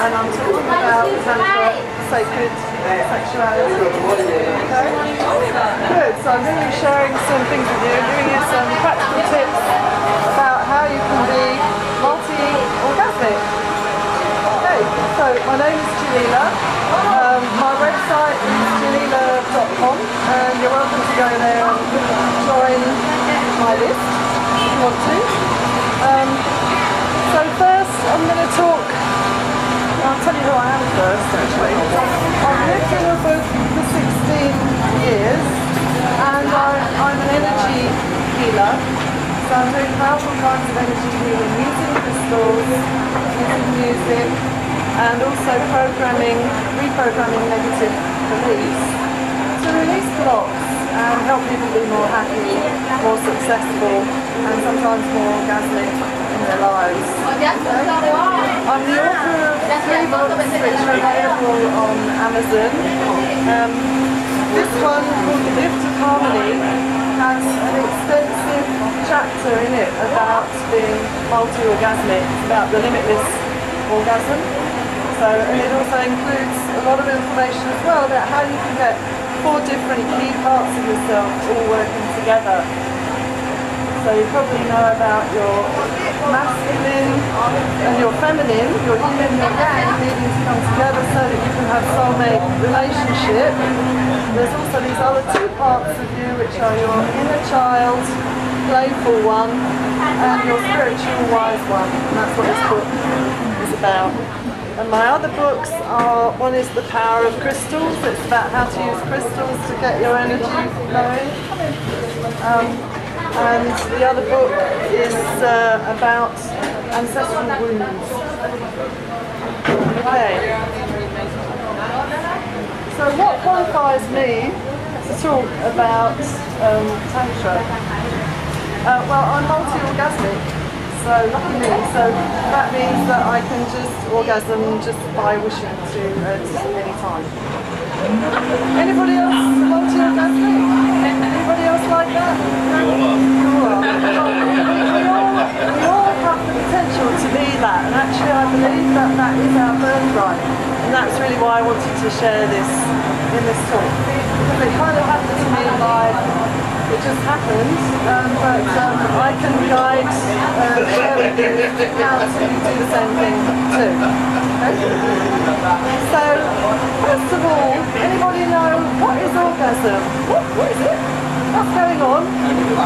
and I'm talking about Tantric, sacred sexuality. Okay? Good, so I'm going to be sharing some things with you, giving you some practical tips about how you can be multi-orgasmic. Okay, so my name is Jelila. My website is jelila.com, and you're welcome to go there and join my list if you want to. So first I'm going to talk, I'll tell you who I am first actually. I've lived in Ooooh for 16 years and I'm an energy healer. So I'm doing powerful kinds of energy healing using crystals, using music, and also reprogramming negative beliefs to release blocks and help people be more happy, more successful, and sometimes more orgasmic in their lives. Okay? I'm the author of 3 books which are available on Amazon. This one, called The Gift of Harmony, has an extensive chapter in it about being multi-orgasmic, about the limitless orgasm. And it also includes a lot of information as well about how you can get 4 different key parts of yourself all working together. So you probably know about your masculine and your feminine, your yin and your yang needing to come together so that you can have soulmate relationship. There's also these other 2 parts of you which are your inner child, playful one, and your spiritual wise one. And that's what this book is about. And my other books are, one is The Power of Crystals, it's about how to use crystals to get your energy flowing. And the other book is about ancestral wounds. Okay. So what qualifies me to talk about Tantra? Well, I'm multi-orgasmic. So lucky me, so that means that I can just orgasm just by wishing to at any time. Anybody else multi-orgasmic? Anybody else like that? We all have the potential to be that, and actually I believe that that is our birthright, and that's really why I wanted to share this in this talk. Because it kind of happened to me live. It just happened, but I can guide share with you how to do the same thing too. Okay? So, first of all, anybody know what is orgasm? What is it? What's going on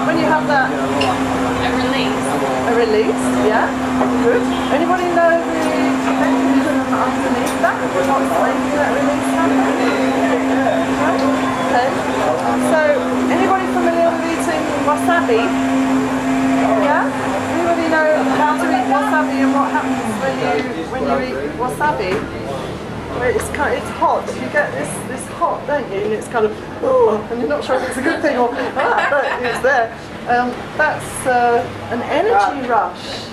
when you have that? A release. A release, yeah. Good. Anybody know the mechanism underneath that? What's making that release happen? Okay. So, anybody familiar with eating wasabi? Yeah? Anybody know how to eat wasabi and what happens when you eat wasabi? Well, it's hot. You get this hot, don't you? And it's kind of, oh, and you're not sure if it's a good thing or but it's there. That's an energy rush.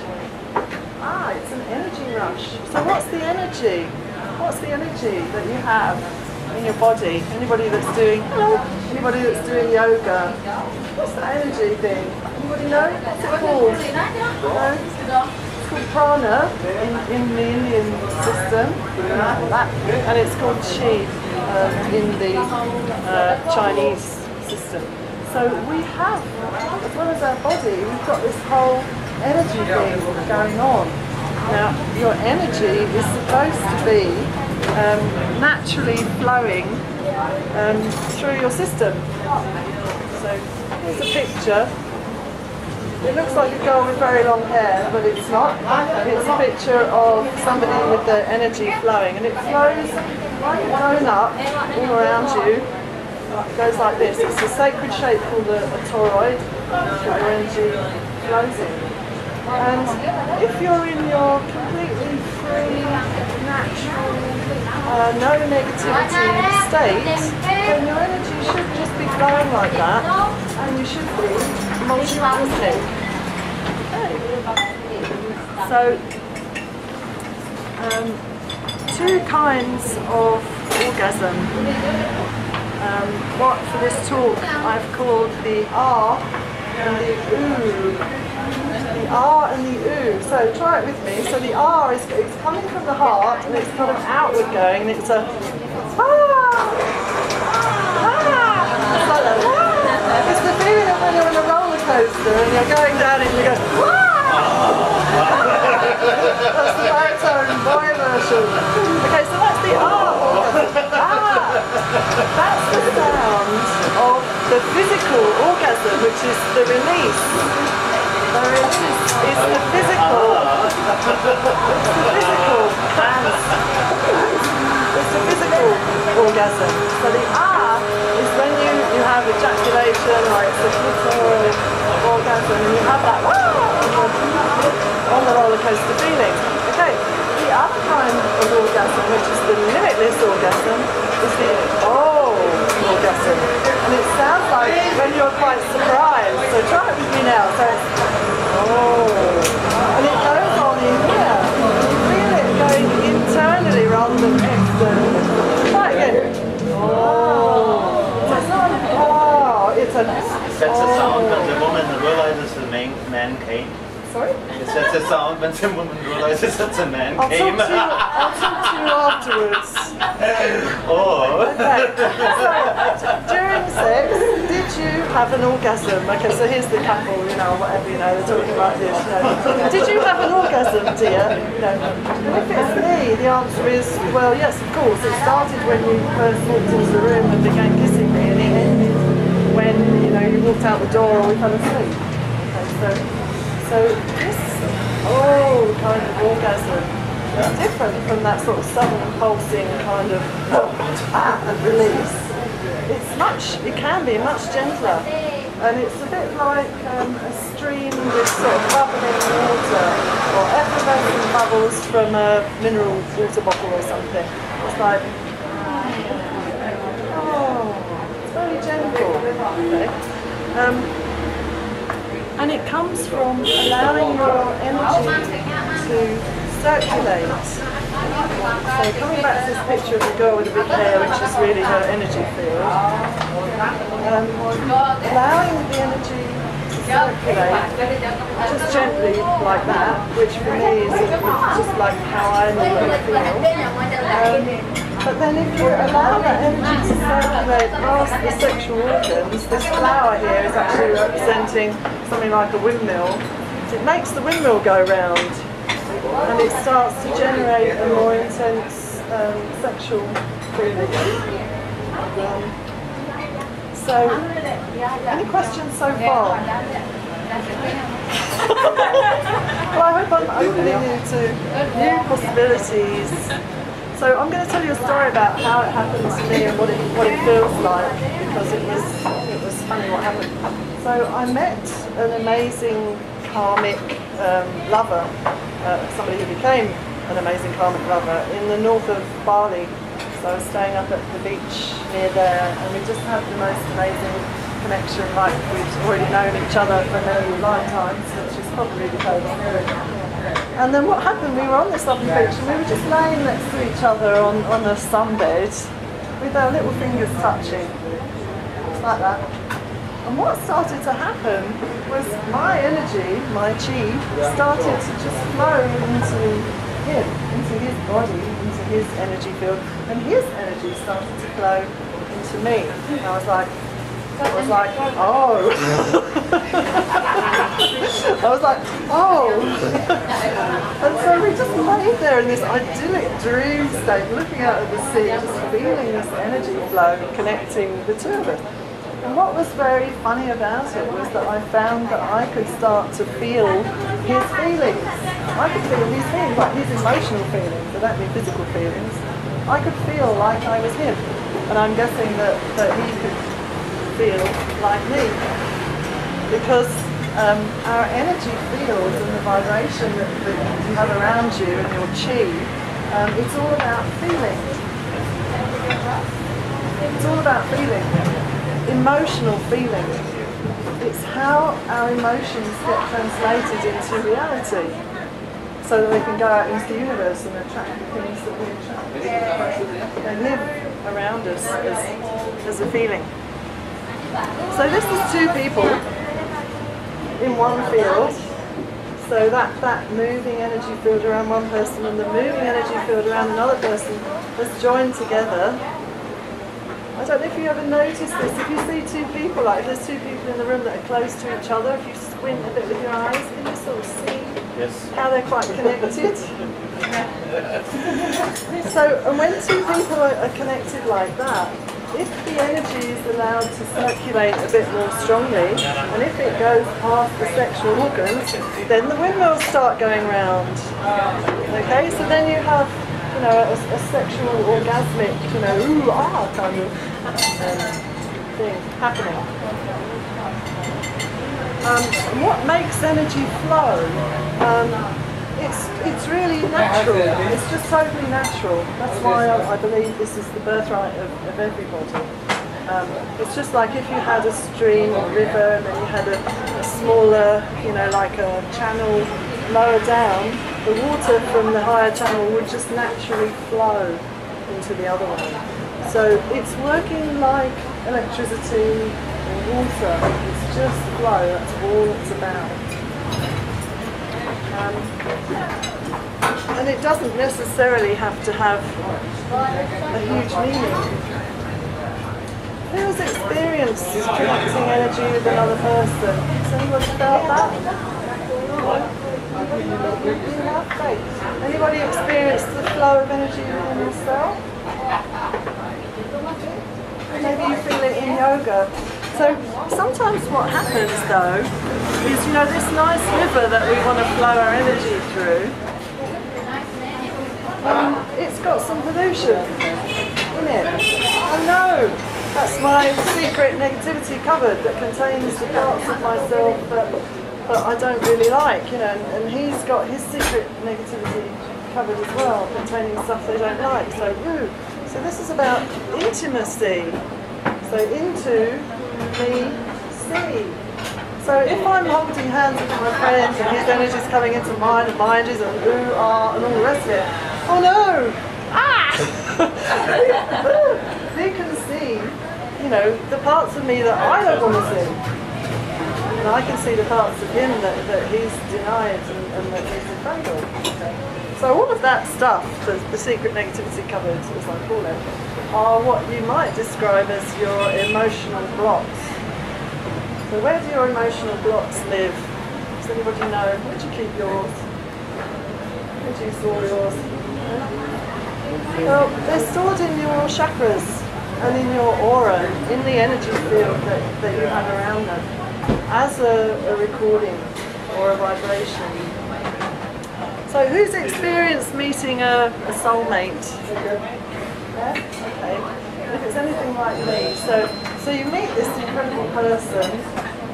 It's an energy rush. So what's the energy? What's the energy that you have in your body? Anybody that's doing yoga? What's the energy thing? Anybody know? What's it called? No? It's called prana in the Indian system, and it's called chi in the Chinese system. So we have, as well as our body, we've got this whole energy thing going on. Now, your energy is supposed to be naturally flowing through your system. So here's a picture. It looks like a girl with very long hair, but it's not. It's a picture of somebody with their energy flowing, and it flows like a donut all around you. It goes like this. It's a sacred shape called a toroid that your energy flows in. And if you're in your completely free, natural, no negativity state, then your energy should just be flowing like that, and you should be multi-orgasmic. Okay. So, 2 kinds of orgasm. What for this talk I've called the Aaah and the Ooooh. the Aaah and the Ooh. So try it with me. So the Aaah is it's coming from the heart and it's kind of outward going. And it's a It's like that. It's the feeling of when you're on a roller coaster and you're going down it and you go That's the baritone boy version. Okay, so that's the Aaah. That's the sound of the physical orgasm, which is the release. The release is the physical. It's the physical dance. It's the physical orgasm. So the Aaah is when you have ejaculation or it's a clitoral orgasm and you have that on the roller coaster feeling. Okay, the other kind of orgasm, which is the limitless orgasm, is the orgasm. And it sounds like when you're quite surprised. So try it with me now. So it's and it goes on in here. You feel it going internally rather than externally. Try it again. So it's not it's a That's the sound when the woman realizes the man came. Sorry? That's the sound when the woman realizes that the man came. I'll talk to you afterwards. Okay. So, during sex, did you have an orgasm? Okay, so here's the couple, whatever, they're talking about this, Did you have an orgasm, dear? And if it's me, the answer is, well, yes, of course. It started when you first walked into the room and began kissing me, and it ended when, you walked out the door or we fell asleep. Okay, so this kind of orgasm is different from that sort of sudden pulsing kind of release. It can be much gentler, and it's a bit like a stream with sort of bubbling water or effervescent bubbles from a mineral water bottle or something. It's like, it's very gentle. Okay. And it comes from allowing your energy to circulate. So coming back to this picture of the girl with the big hair, which is really her energy field, allowing the energy to circulate just gently like that, which for me is just like how I normally feel. But then if you allow that energy to circulate past the sexual organs, this flower here is actually representing something like a windmill. It makes the windmill go round and it starts to generate a more intense sexual feeling. So, any questions so far? Well, I hope I'm opening you to new possibilities. So I'm going to tell you a story about how it happened to me and what it feels like, because it was funny what happened. So I met an amazing karmic lover, somebody who became an amazing karmic lover in the north of Bali. So I was staying up at the beach near there, and we just had the most amazing connection, like we'd already known each other for many lifetimes, which is probably the case. And then what happened, we were on this lovely beach and we were just laying next to each other on a sunbed with our little fingers touching, just like that. And what started to happen was my energy, my chi, started to just flow into him, into his body, into his energy field, and his energy started to flow into me. And I was like, oh. I was like, oh. And so we just laid there in this idyllic dream state, looking out at the sea, just feeling this energy flow connecting the two of us. And what was very funny about it was that I found that I could start to feel his feelings. I could feel his feelings, like his emotional feelings, I don't mean physical feelings. I could feel like I was him. And I'm guessing that he could feel like me, because our energy field and the vibration that you have around you and your chi, it's all about feeling. It's all about feeling, emotional feeling. It's how our emotions get translated into reality, so that we can go out into the universe and attract the things that we attract and live around us as a feeling. So this is two people in one field So that moving energy field around one person and the moving energy field around another person has joined together. I don't know if you ever noticed this. If you see two people, like if there's two people in the room that are close to each other, if you squint a bit with your eyes, can you sort of see how they're quite connected? So, and when two people are connected like that, if the energy is allowed to circulate a bit more strongly, and if it goes past the sexual organs, then the windmills start going round. Okay, so then you have, you know, a sexual orgasmic, you know, ooh-ah kind of thing happening. What makes energy flow? It's really natural. It's just totally natural. That's why I believe this is the birthright of everybody. It's just like if you had a stream or river and then you had a smaller, you know, like a channel lower down, the water from the higher channel would just naturally flow into the other one. So it's working like electricity or water. It's just flow. That's all it's about. And it doesn't necessarily have to have a huge meaning. Who has experienced connecting energy with another person? Has anyone felt that? Anybody experienced the flow of energy within yourself? Maybe you feel it in yoga. So sometimes what happens though is, you know, this nice river that we want to flow our energy through, it's got some pollution in it. I know, that's my secret negativity cupboard that contains the parts of myself that I don't really like, you know, and he's got his secret negativity cupboard as well, containing stuff they don't like. So, so this is about intimacy. So into me, see. So if I'm holding hands with my friends and his energy's coming into mine and my energy's and ooh, ah, and all the rest of it, oh no! Ah! They can see, you know, the parts of me that I don't want to see. And I can see the parts of him that he's denied and that he's afraid of. So all of that stuff, the secret negativity cupboard, as I call it, are what you might describe as your emotional blocks. So where do your emotional blocks live? Does anybody know? Where do you keep yours? Where do you store yours? Well, they're stored in your chakras and in your aura, in the energy field that you have around them, as a recording or a vibration. So who's experienced meeting a soulmate? Yeah? Okay. If it's anything like me, so you meet this incredible person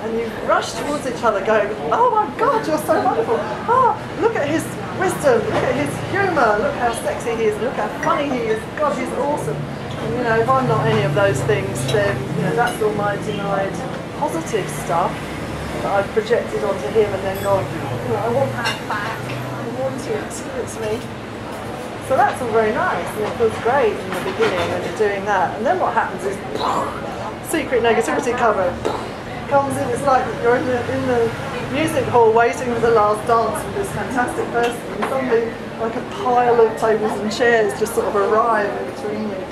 and you rush towards each other going, oh my God, you're so wonderful. Oh, look at his wisdom, look at his humour, look how sexy he is, look how funny he is, God, he's awesome. And you know, if I'm not any of those things, then you know, that's all my denied positive stuff that I've projected onto him and then gone, you know, I want that back, I want it, it's me. So that's all very nice and it feels great in the beginning when you're doing that. And then what happens is, secret negativity cover comes in. It's like you're in the music hall waiting for the last dance with this fantastic person and suddenly like a pile of tables and chairs just sort of arrive in between you.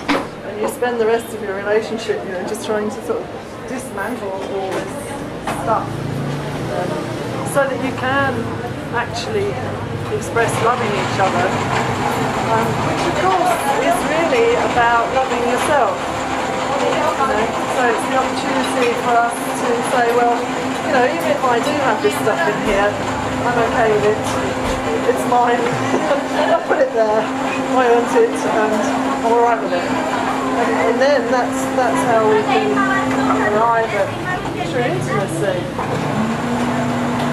And you spend the rest of your relationship, you know, just trying to sort of dismantle all this stuff so that you can actually express loving each other, which of course is really about loving yourself. You know? So it's the opportunity for us to say, well, you know, even if I do have this stuff in here, I'm okay with it. It's mine. I put it there. I earned it, and I'm alright with it. And then that's how we can arrive at true intimacy.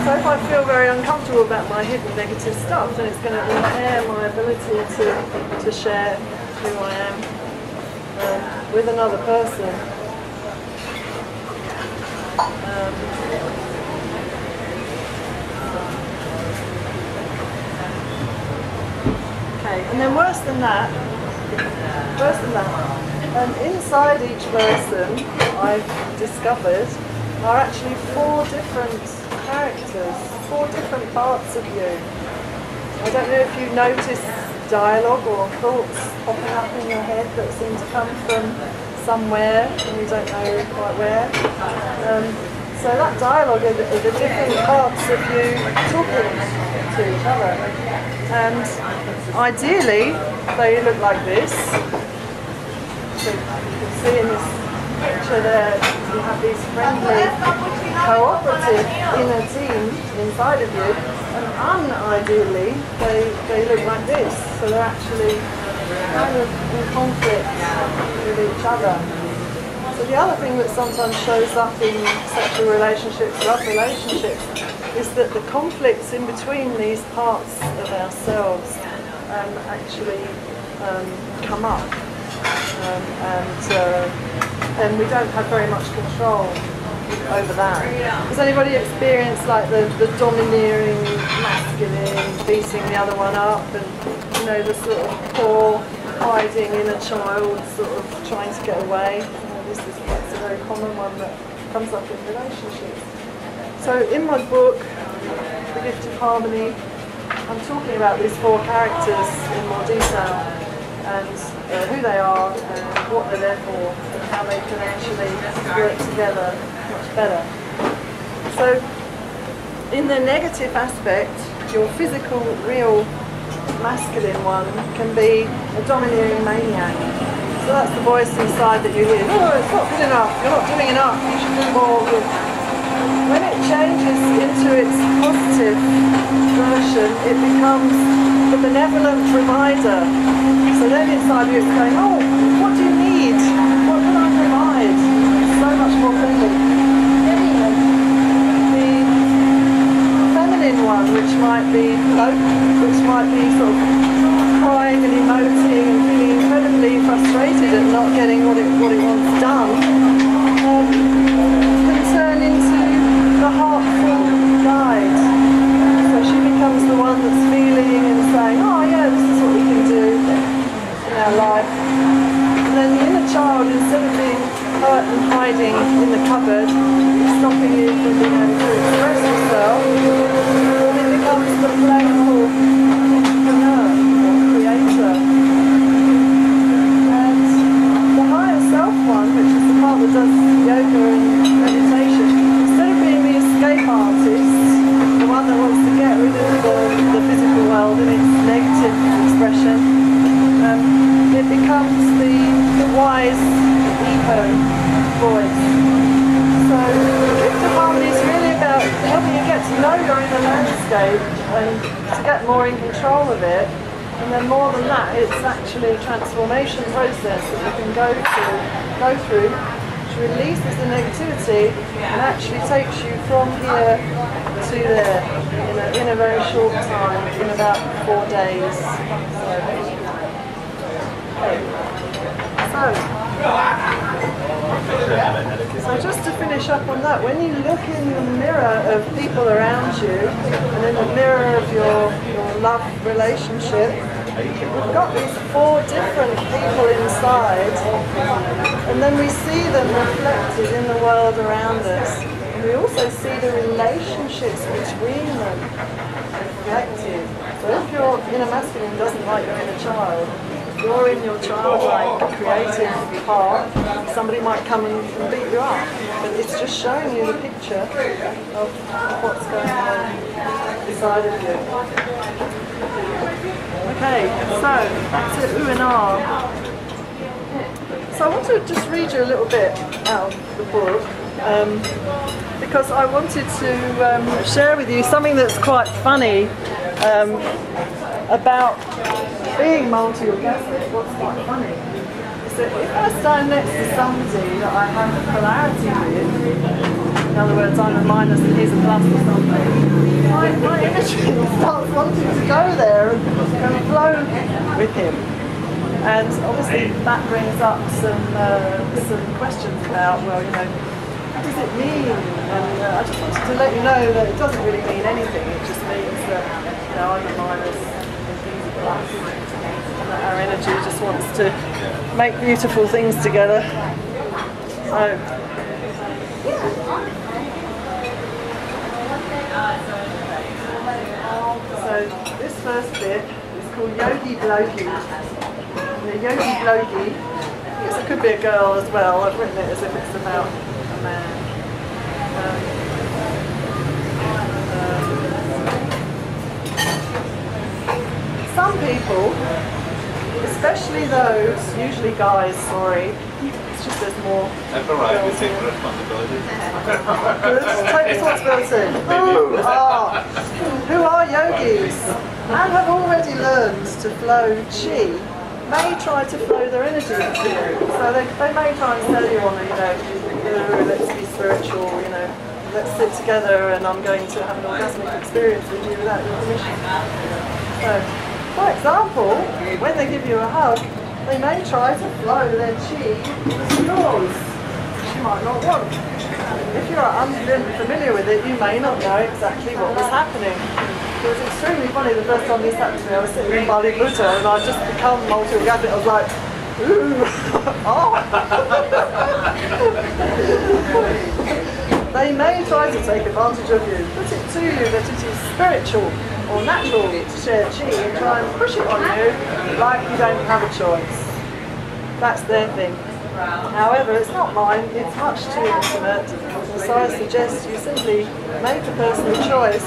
So if I feel very uncomfortable about my hidden negative stuff, then it's going to impair my ability to share who I am with another person. Okay, and then worse than that, inside each person, I've discovered, are actually 4 different characters, 4 different parts of you. I don't know if you notice dialogue or thoughts popping up in your head that seem to come from somewhere and you don't know quite where. So that dialogue are the different parts of you talking to each other. And ideally, they look like this. So you can see in this picture there, you have these friendly, cooperative inner teams inside of you, and unideally, they look like this. So they're actually kind of in conflict with each other. So the other thing that sometimes shows up in sexual relationships, love relationships, is that the conflicts in between these parts of ourselves actually come up. And we don't have very much control over that. Has anybody experienced like the domineering masculine beating the other one up, and you know, the sort of poor hiding inner child sort of trying to get away? That's a very common one that comes up in relationships. So in my book, The Gift of Harmony, I'm talking about these 4 characters in more detail, and who they are, and what they're there for, and how they can actually work together much better. So, in the negative aspect, your physical, real, masculine one can be a domineering maniac. So that's the voice inside that you hear, oh, it's not good enough, you're not doing enough, you should do more. When it changes into its positive version, it becomes the benevolent provider. So then inside you it's going, oh, what do you need? What can I provide? It's so much more friendly. The feminine one, which might be low, which might be sort of crying and emoting and feeling incredibly frustrated at not getting what it wants done, can turn into the heartful guide. So she becomes the one that's feeling and saying, oh yeah, this is what we can do in our life. And then the inner child, instead of being hurt and hiding in the cupboard, stopping you from being able to express yourself, it becomes the playful entrepreneur or creator. And the higher self one, which is the part that does yoga and meditation, instead of being the escape artist, the one that wants to get rid of the physical world in its negative expression, it becomes the wise eco voice. So the gift of harmony is really about helping you get to know your inner landscape and to get more in control of it. And then more than that, it's actually a transformation process that you can go through, which releases the negativity and actually takes you from here to there in a very short time, in about 4 days. So just to finish up on that, when you look in the mirror of people around you and in the mirror of your love relationship, we've got these 4 different people inside, and then we see them reflected in the world around us. And we also see the relationships between them reflected. So if your inner masculine doesn't like your inner child, you're in your childlike creative part, somebody might come and beat you up, but it's just showing you the picture of what's going on inside of you. Okay, so back to Ooooh and Aaah. So I want to just read you a little bit out of the book, because I wanted to share with you something that's quite funny about being multi-orgasmic. What's quite funny is that if I stand next to somebody that I have a polarity with, in other words, I'm a minus and he's a plus or something, my energy starts wanting to go there and flow with him. And obviously that brings up some questions about, well, you know, what does it mean? And I just wanted to let you know that it doesn't really mean anything. It just means that, you know, I'm a minus and he's a plus. And that our energy just wants to make beautiful things together. So, first bit is called Yogi Blogi. The Yogi Blogi, it could be a girl as well. I've written it as if it's about a man. Some people, especially those, usually guys, sorry, it's just there's more. That's alright, we take responsibility. Good, take responsibility. Who are yogis and have already learned to flow chi, may try to flow their energy into you. So they may try and sell you on a, let's be spiritual, let's sit together and I'm going to have an orgasmic experience with you without your permission. So, for example, when they give you a hug, they may try to flow their chi to yours, which you might not want. If you're unfamiliar with it, you may not know exactly what was happening. It was extremely funny the first time this happened to me. I was sitting in Bali Buddha and I'd just become multi-orgasmic. I was like, ooh, oh. They may try to take advantage of you, put it to you that it is spiritual or natural to share chi and try and push it on you like you don't have a choice. That's their thing. However, it's not mine, it's much too intimate, so I suggest you simply make a personal choice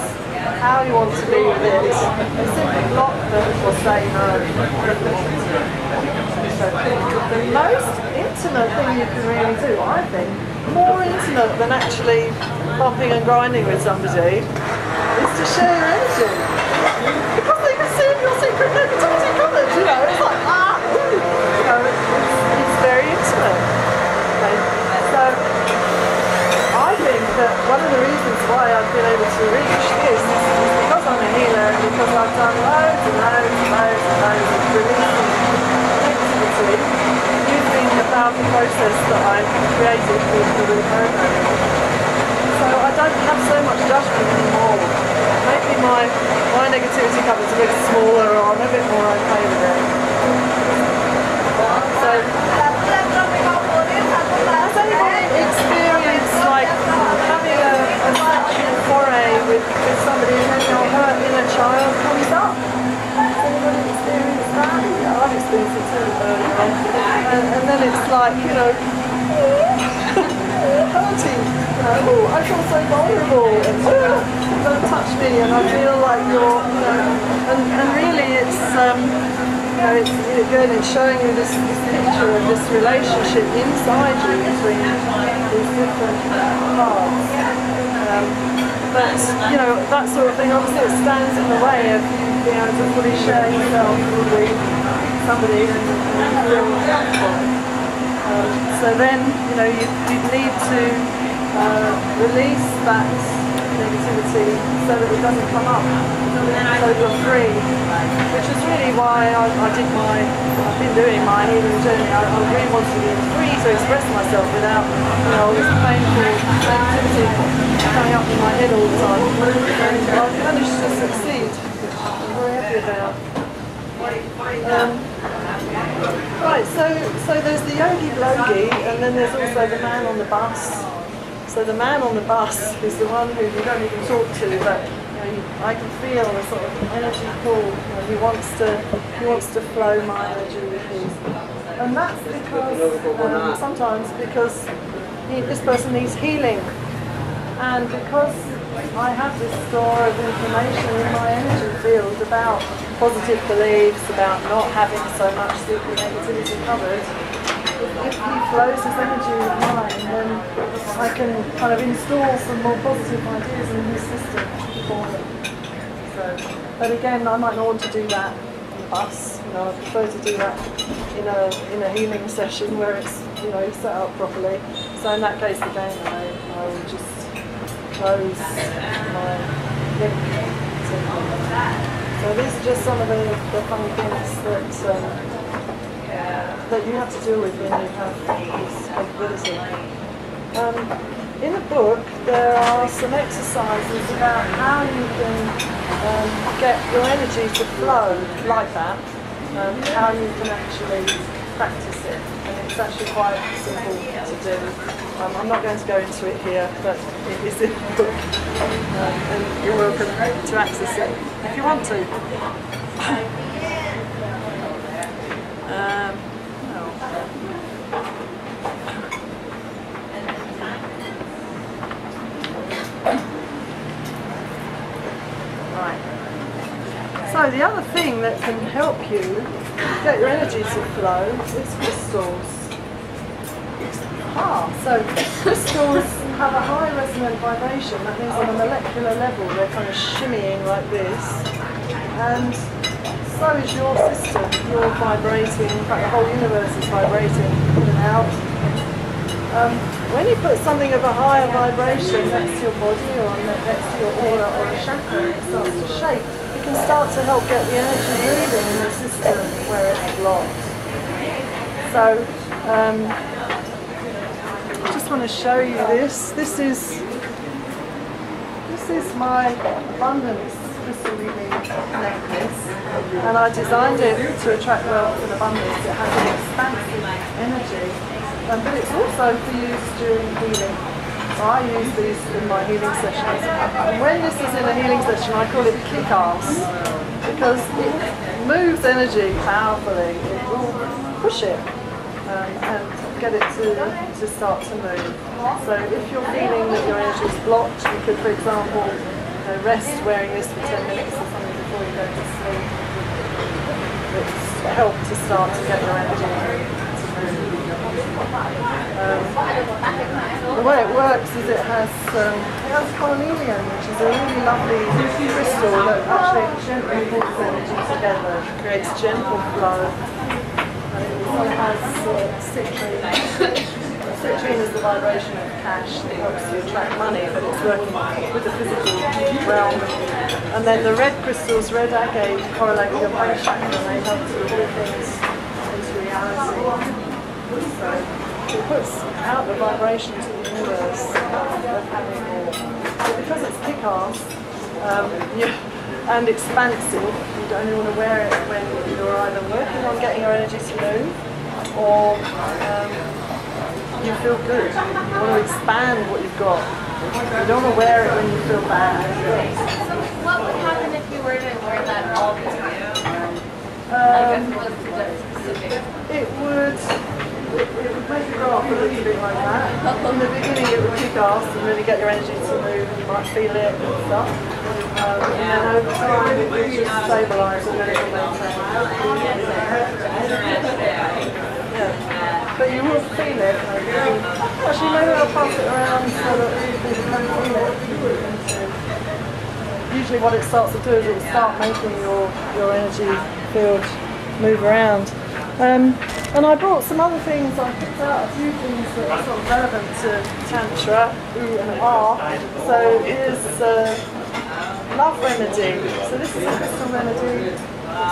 how you want to be with it and simply block them or say no. So the most intimate thing you can really do, I think, more intimate than actually bumping and grinding with somebody, is to share your energy. Because they can see if your secret negativity cupboard, it's like, it's very intimate. Okay? So, I think that one of the reasons why I've been able to reach this is because I'm a healer and because I've done loads and loads and loads and loads of releasing negativity using the powerful process that I've created with the reprogramming. So I don't have so much judgment anymore. Maybe my negativity cupboard's a bit smaller or I'm a bit more okay with it. So, has anyone experienced like having a sexual foray with somebody and then her inner child comes up? Has anyone experienced that? Yeah, I've experienced it too early on. And then it's like, hurting. I feel so vulnerable and don't touch me and I feel like you're, and really it's, it's showing you this picture of this relationship inside you between these different parts. But, that sort of thing, obviously it stands in the way of you being able to fully share yourself with somebody and feel comfortable. So then, you need to release that negativity so that it doesn't come up, so you're free, which is really why I've been doing my healing journey. I really wanted to be free to express myself without, all this painful negativity coming up in my head all the time. And I've managed to succeed, which I'm very happy about. Right, so there's the Yogi Blogi, and then there's also the man on the bus. So the man on the bus is the one who you don't even talk to, but I can feel the sort of energy pull. He wants to flow my energy with his, and that's because sometimes because this person needs healing, and because I have this store of information in my energy field about positive beliefs, about not having so much secret negativity covered. If he flows his energy with mine, then I can kind of install some more positive ideas in his system for him. So, but again, I might not want to do that on the bus. I prefer to do that in a healing session where it's set up properly. So in that case, again, I will just close my link. So these are just some of the funny things that you have to deal with when you have this capability. In the book, there are some exercises about how you can get your energy to flow like that, how you can actually practice it. And it's actually quite simple to do. I'm not going to go into it here, but it is in the book, and you're welcome to access it if you want to. Right. So the other thing that can help you get your energy to flow is crystals. So crystals have a high resonant vibration. That means on a molecular level they're kind of shimmying like this, and so is your system. You're vibrating. In fact, the whole universe is vibrating in and out. When you put something of a higher vibration next to your body or next to your aura or a chakra, it starts to shake. It can start to help get the energy moving in the system where it's blocked. So. I just want to show you this. This is my abundance crystal reading necklace, and I designed it to attract wealth and abundance. It has an expansive energy, but it's also for use during healing. So I use these in my healing sessions. And when this is in a healing session, I call it kick-ass, because it moves energy powerfully. It will push it and get it to start to move. So if you're feeling that your energy is blocked, you could, for example, rest wearing this for 10 minutes or something before you go to sleep. It's helped to start to get your energy to move. The way it works is it has carnelian, which is a really lovely crystal that actually gently pulls energy together, creates gentle flow. It has citrine. Citrine is the vibration of cash that helps you attract money, but it's working with the physical realm. And then the red crystals, red agate, correlate with your brain chakra, and they help to pull things into reality. So it puts out the vibration to the universe of having more. But because it's kick-ass, and expansive, you don't only want to wear it when you're either working on getting your energy to move, or you feel good. You want to expand what you've got. You don't want to wear it when you feel bad. So what would happen if you were to wear that all the time? Like as opposed to that specific? It would make you go off a little bit like that. In the beginning it would kick ass and really get your energy to move, and you might feel it and stuff. And then over time it will just stabilise and then it will maintain. Yeah. But you will feel it. Actually, maybe I'll pass it around so that people can feel it. Usually what it starts to do is it will start making your energy field move around. And I brought some other things. I picked out a few things that are sort of relevant to Tantra, Ooooh and Aaah. So here's love remedy. So this is a crystal remedy,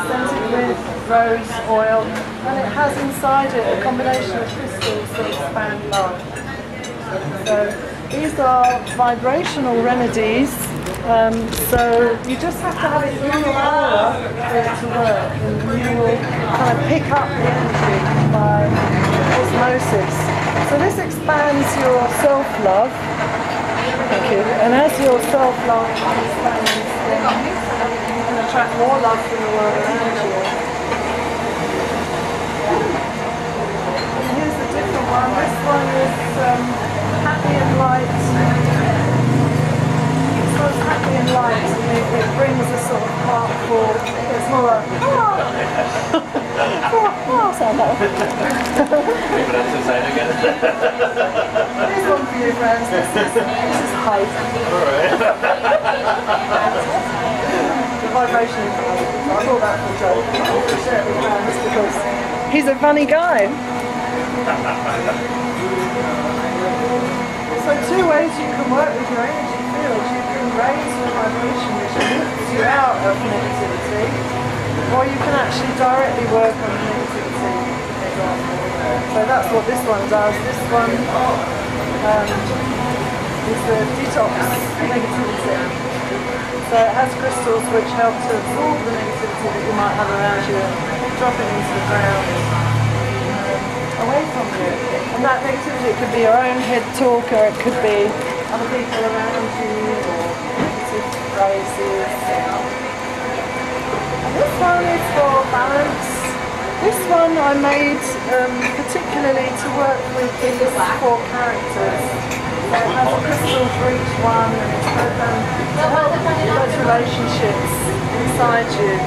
scented with rose oil, and it has inside it a combination of crystals that expand love. So these are vibrational remedies. So you just have to have it in your aura for it to work, and you will kind of pick up the energy by osmosis. So this expands your self-love. Thank you. And as your self-love expands, you can attract more love from the world around you. And here's the different one. This one is happy and light. It's happy and light, and it brings a sort of heartful, it's more like, sound that way. Here's one for you, friends. This is hype. The vibration is hype. I thought that was a joke. I'll share it with friends because he's a funny guy. So two ways you can work with your energy field. You can raise your vibration, which lifts you out of negativity, or you can actually directly work on negativity. So that's what this one does. This one is the detox negativity. So it has crystals which help to absorb the negativity that you might have around you and drop it into the ground away from you. And that negativity, it could be your own head talk, or it could be other people around you, or negative phrases. This one is for balance. This one I made particularly to work with these 4 characters. So it has a crystal for each one, and it's to help those relationships inside you,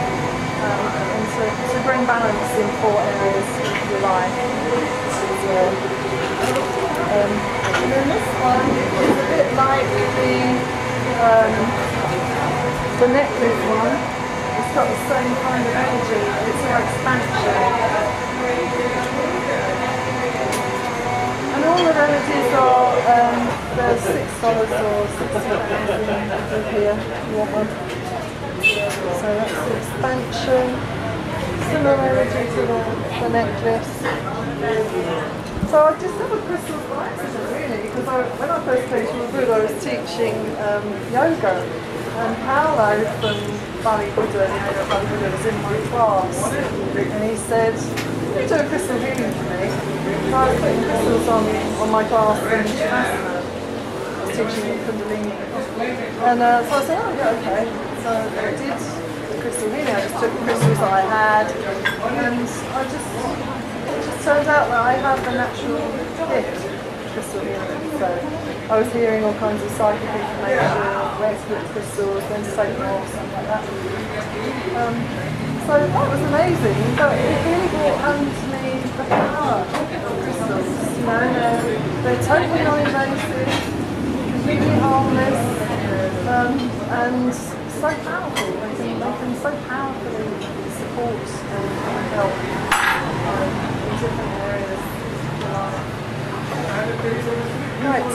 and to bring balance in 4 areas of your life. And then this one is a bit like the necklace one. It's got the same kind of energy. It's more expansion. And all the remedies are there's $6 or £60 here. You want one? So that's the expansion. Similar energy to the necklace. So I discovered crystals by accident, really, because when I first came to Ooooh, I was teaching yoga, and Paolo from Bali Buddha, the owner of Bali Buddha, was in my class, and he said, "Can you do a crystal healing for me?" So I was putting crystals on my glass in Shavasana. I was teaching Kundalini, and so I said, "Oh yeah, okay." So I did the crystal healing. I just took the crystals that I had, and it just turned out that I have the natural gift of crystal healing. So I was hearing all kinds of psychic information, where to put crystals, when to take them off, stuff like that. So that was amazing, but it really brought home to me the power of crystals. You know, they're totally non-invasive, completely harmless, and so powerful. They can so powerfully support and help in different areas. Right.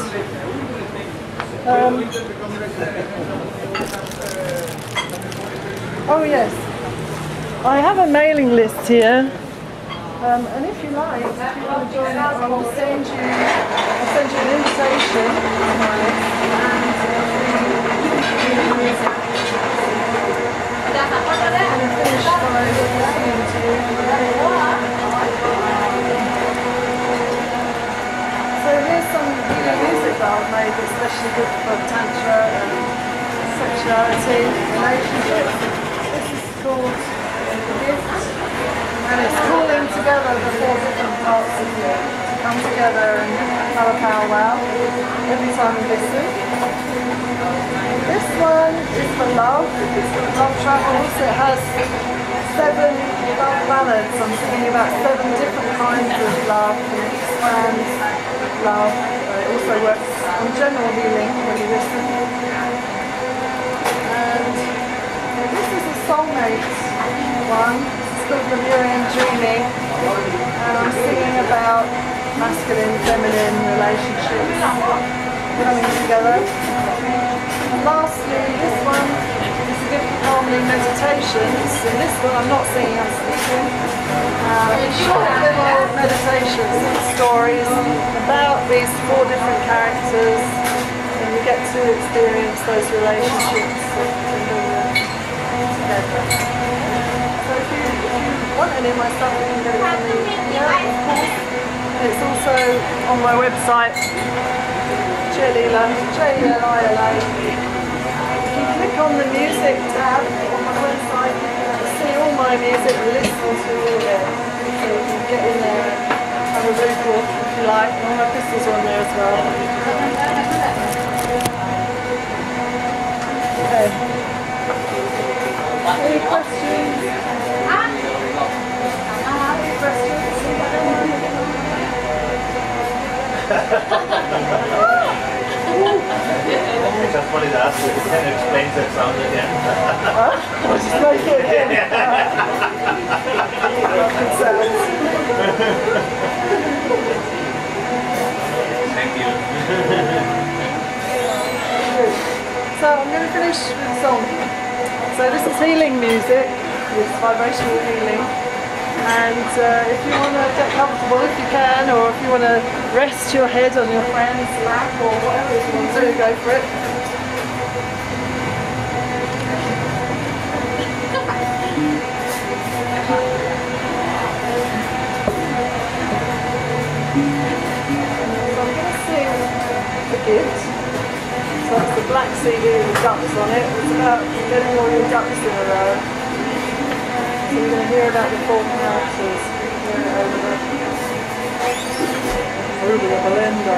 Oh yes, I have a mailing list here, and if you like, if you want to join us, I'll send you an invitation to my list, and finish by listening to So here's some healing music that I've made, especially good for Tantra and sexuality, relationships. This is called The Gift, and it's calling together the 4 different parts of you to come together and have a powwow every time you listen. This one is for love, love travels. It has 7 love ballads. I'm singing about 7 different kinds of love, and it expands love. It also works on general healing when you listen. And this is a soulmate one. This is called Lemurian Dreaming, and I'm singing about masculine, feminine relationships coming together. And lastly, this one is a gift of harmony meditations. In this one, I'm not singing, I'm speaking. Short little meditations and stories about these 4 different characters, and you get to experience those relationships together. So if you want any of my stuff, you can get it from me here, of course. It's also on my website, Jelila, Jelila. If you click on the music tab on my website, you can see all my music and listen to all of it. So you can get in there and have a vocal if you like. All my crystals are on there as well. Okay. Any questions? Any questions? I just wanted to ask you if you can explain that sound again. I'll just make it again. Good sounds. Thank you. Good. So I'm going to finish with a song. So this is healing music. It's vibrational healing. And if you want to get comfortable, if you can, or if you want to rest your head on your friend's lap or whatever you want to do, go for it. naked. So that's the black CD with the ducks on it. It's about getting all your ducks in a row. So you're going to hear about the 4 characters. Hear it over the Belinda.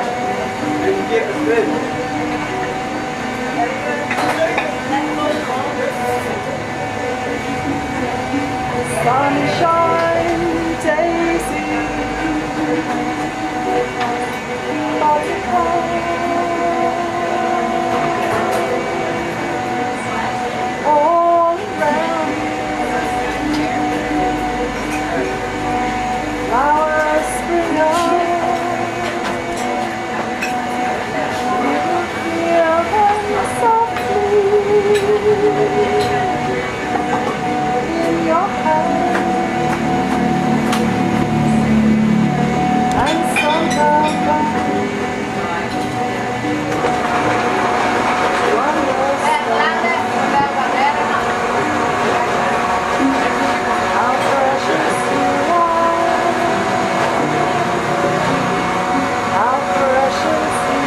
Sunshine, daisy, butterfly, all around me, flowers spring up, you feel them softly in your hands, and somehow how precious you are, how precious you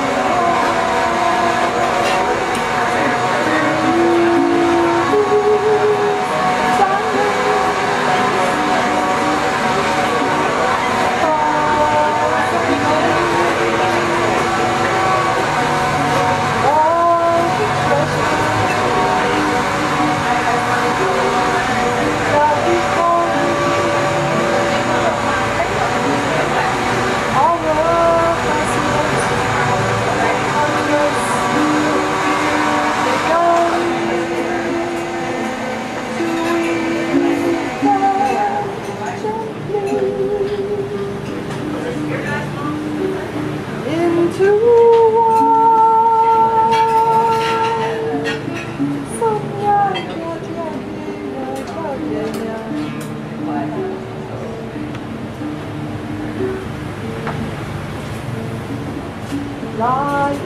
lying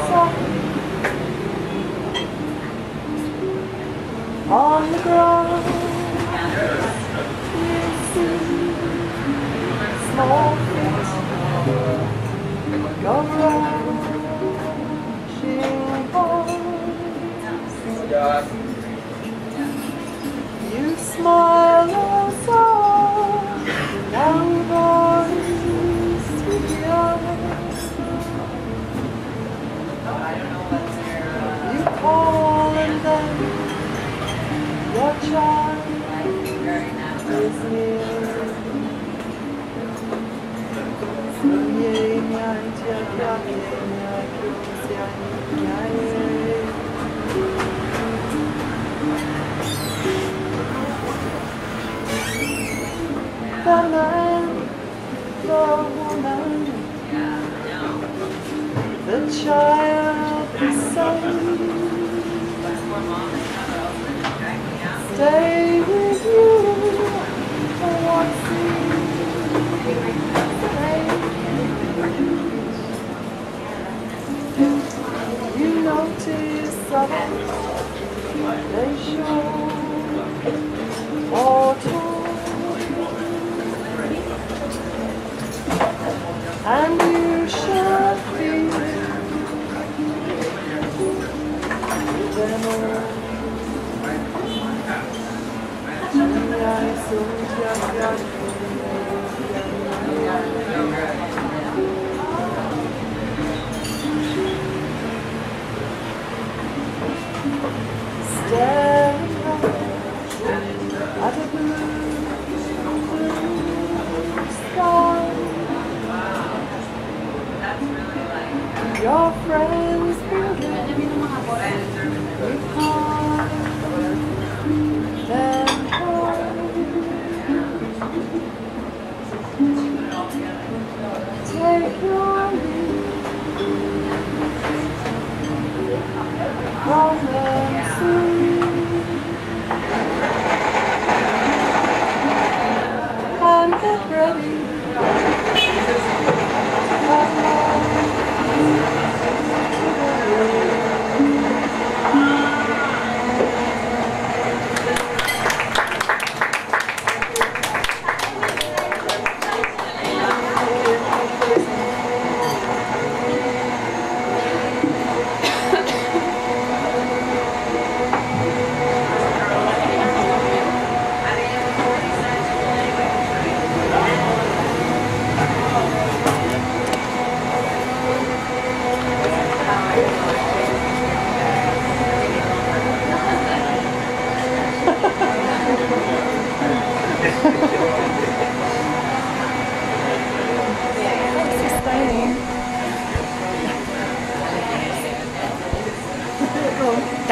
softly on the ground. You see small feet go rushing home. You smile also, young boys with your you call and then your child is near. The man, the woman, the child, the son, stay with you for what seems you notice others, they show or talk, and you should feel them all. Staring at a blue sky. Your friends begin with heart, then heart. Take your leave from the sea and get ready.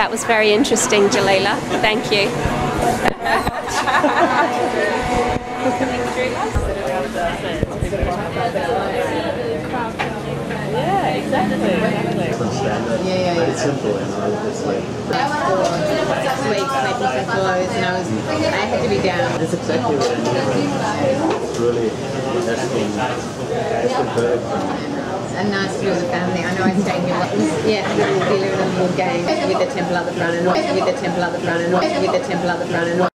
That was very interesting, Jelila. Thank you. Yeah, exactly. Very simple, you know, it's like Weeks making some clothes, and I had to be down. that's exactly what I do. It's really that's the bird. And nice to be with the family. I know I stayed here. Yeah, we live in a little gang with the temple at the front and with the temple at the front and with the temple at the front and